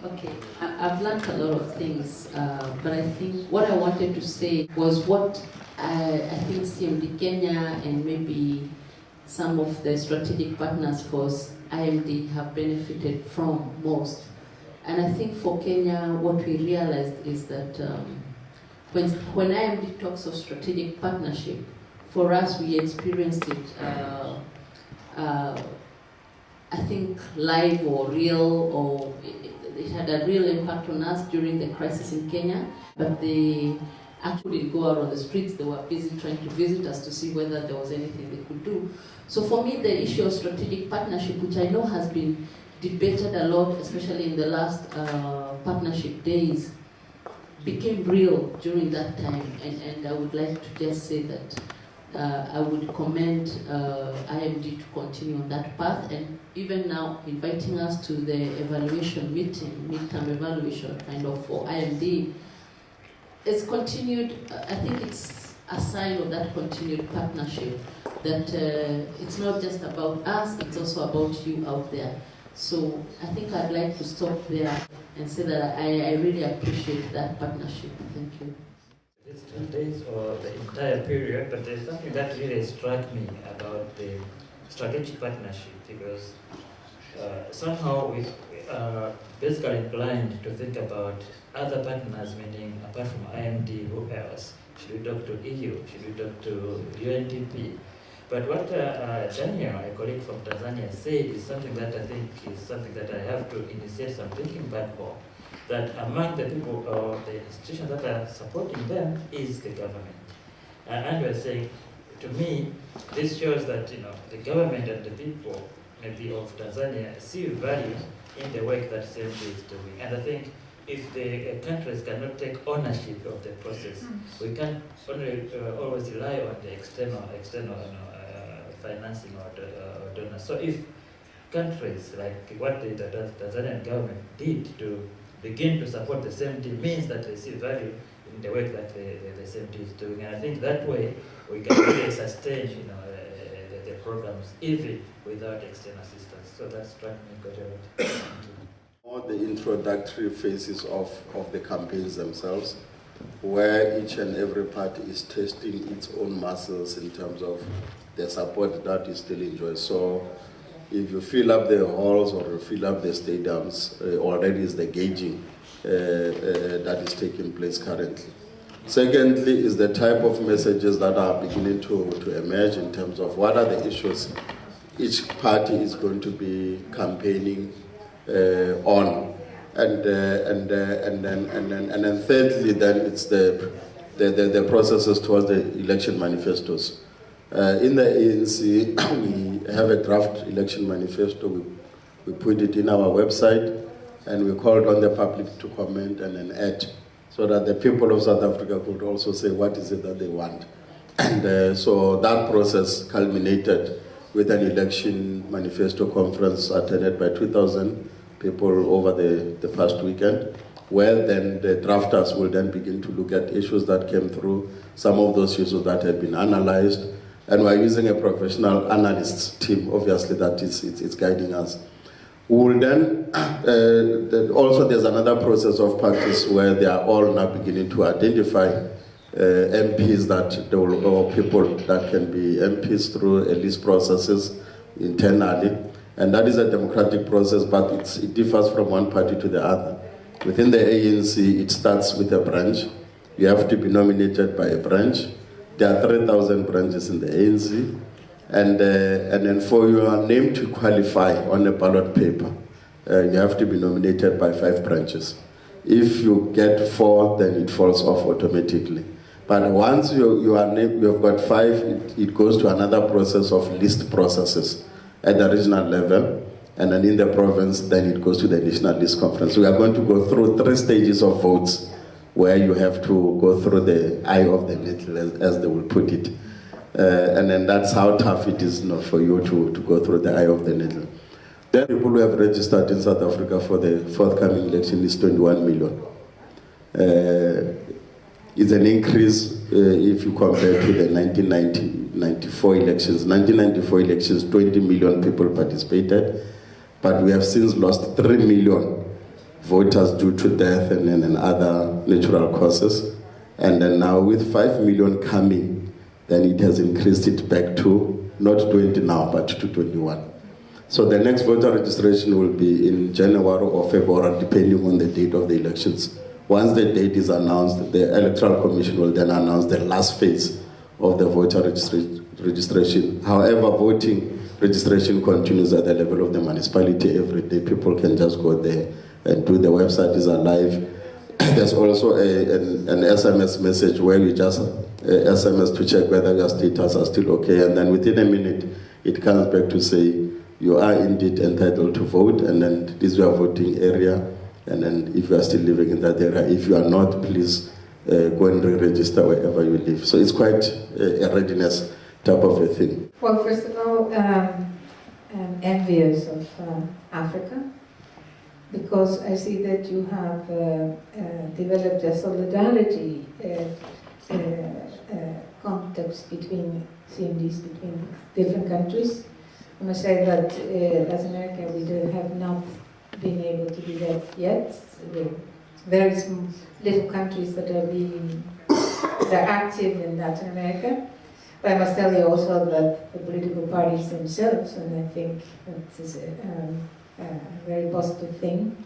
Okay, I've learned a lot of things, but I think what I wanted to say was what I think CMD Kenya and maybe some of the strategic partners for IMD have benefited from most. And I think for Kenya, what we realized is that when IMD talks of strategic partnership, for us we experienced it, I think live or real, or it had a real impact on us during the crisis in Kenya, but they actually didn't go out on the streets. They were busy trying to visit us to see whether there was anything they could do. So for me, the issue of strategic partnership, which I know has been debated a lot, especially in the last partnership days, became real during that time. And I would like to just say that I would commend IMD to continue on that path, and even now inviting us to the evaluation meeting, midterm evaluation kind of for IMD. It's continued, I think it's a sign of that continued partnership, that it's not just about us, it's also about you out there. So I think I'd like to stop there and say that I really appreciate that partnership. Thank you. It's 10 days or the entire period, but there's something that really struck me about the strategic partnership, because somehow we are basically inclined to think about other partners, meaning apart from IMD, who else? Should we talk to EU? Should we talk to UNDP? But what Daniel, a colleague from Tanzania, said is something that I think is something that I have to initiate some thinking back on. That among the people or the institutions that are supporting them is the government. And we're saying, to me, this shows that the government and the people maybe of Tanzania see value in the work that CMD is doing. And I think if the countries cannot take ownership of the process, we can't only always rely on the external financing or donors. So if countries like what the Tanzanian government did to begin to support the CMD means that they see value in the work that the CMD is doing, and I think that way we can really sustain the programs even without external assistance. So that's trying to make a lot. All the introductory phases of the campaigns themselves, where each and every party is testing its own muscles in terms of the support that it still enjoys. So if you fill up the halls or you fill up the stadiums, already is the gauging that is taking place currently. Secondly is the type of messages that are beginning to emerge in terms of what are the issues each party is going to be campaigning on. And then thirdly, then it's the processes towards the election manifestos. In the ANC, we have a draft election manifesto. We put it in our website, and we called on the public to comment and then add, so that the people of South Africa could also say what is it that they want. And so that process culminated with an election manifesto conference attended by 2,000 people over the past weekend, where then the drafters will then begin to look at issues that came through, some of those issues that have been analyzed, and we're using a professional analysts team, obviously, that it's guiding us. We will then, also there's another process of practice where they are all now beginning to identify MPs that they will, or people that can be MPs through a list processes internally. And that is a democratic process, but it differs from one party to the other. Within the ANC, it starts with a branch. You have to be nominated by a branch. There are 3,000 branches in the ANC. And then for your name to qualify on a ballot paper, you have to be nominated by 5 branches. If you get 4, then it falls off automatically. But once you have got 5, it goes to another process of list processes at the regional level, and then in the province, then it goes to the national list conference. We are going to go through 3 stages of votes, where you have to go through the eye of the needle, as they will put it. And then that's how tough it is for you to go through the eye of the needle. The people who have registered in South Africa for the forthcoming election is 21 million. It's an increase if you compare to the 1994 elections. 1994 elections, 20 million people participated, but we have since lost 3 million voters due to death and other natural causes. And then now with 5 million coming, then it has increased it back to not 20 now, but to 21. So the next voter registration will be in January or February, depending on the date of the elections. Once the date is announced, the Electoral Commission will then announce the last phase of the voter registration. However, voting registration continues at the level of the municipality every day. People can just go there and do. The website is alive. There's also an SMS message where you just SMS to check whether your status are still okay, and then within a minute it comes back to say you are indeed entitled to vote, and then this is your voting area, and then if you are still living in that area, if you are not, please go and re-register wherever you live. So it's quite a readiness type of a thing. Well, first of all, I'm envious of Africa, because I see that you have developed a solidarity context between CMDs, between different countries. I must say that Latin America, we have not been able to do that yet. Very small, little countries that are active in Latin America. But I must tell you also that the political parties themselves, and I think that is a very positive thing,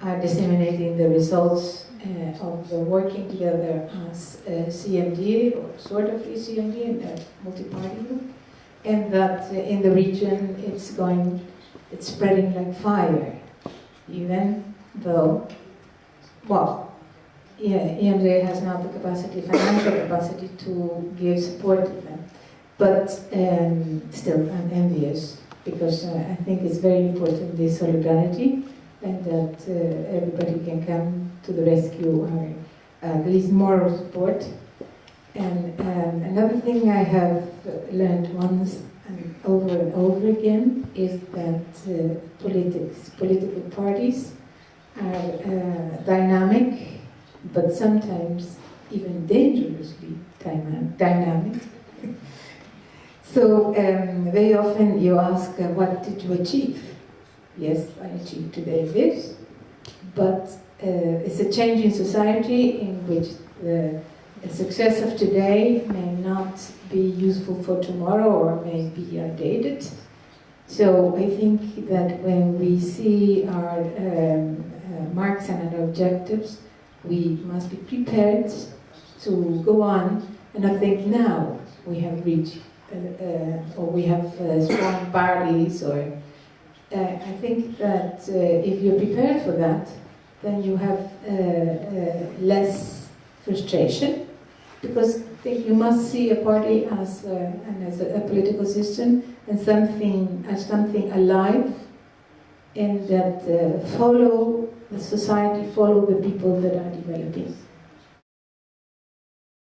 are disseminating the results of the working together as CMD, or sort of CMD, in a multi-party group, and that in the region it's spreading like fire, even though, well, EMD has not the capacity, financial capacity to give support to them, but still I'm envious, because I think it's very important, this solidarity, and that everybody can come to the rescue, or at least moral support. And another thing I have learned once and over again is that political parties are dynamic, but sometimes even dangerously dynamic. So very often you ask, what did you achieve? Yes, I achieved today this, but it's a change in society in which the success of today may not be useful for tomorrow, or may be outdated. So I think that when we see our marks and our objectives, we must be prepared to go on, and I think now we have reached, or we have strong parties, or I think that if you're prepared for that, then you have less frustration, because I think you must see a party as a political system and something alive, and that follow the society, follow the people that are developing.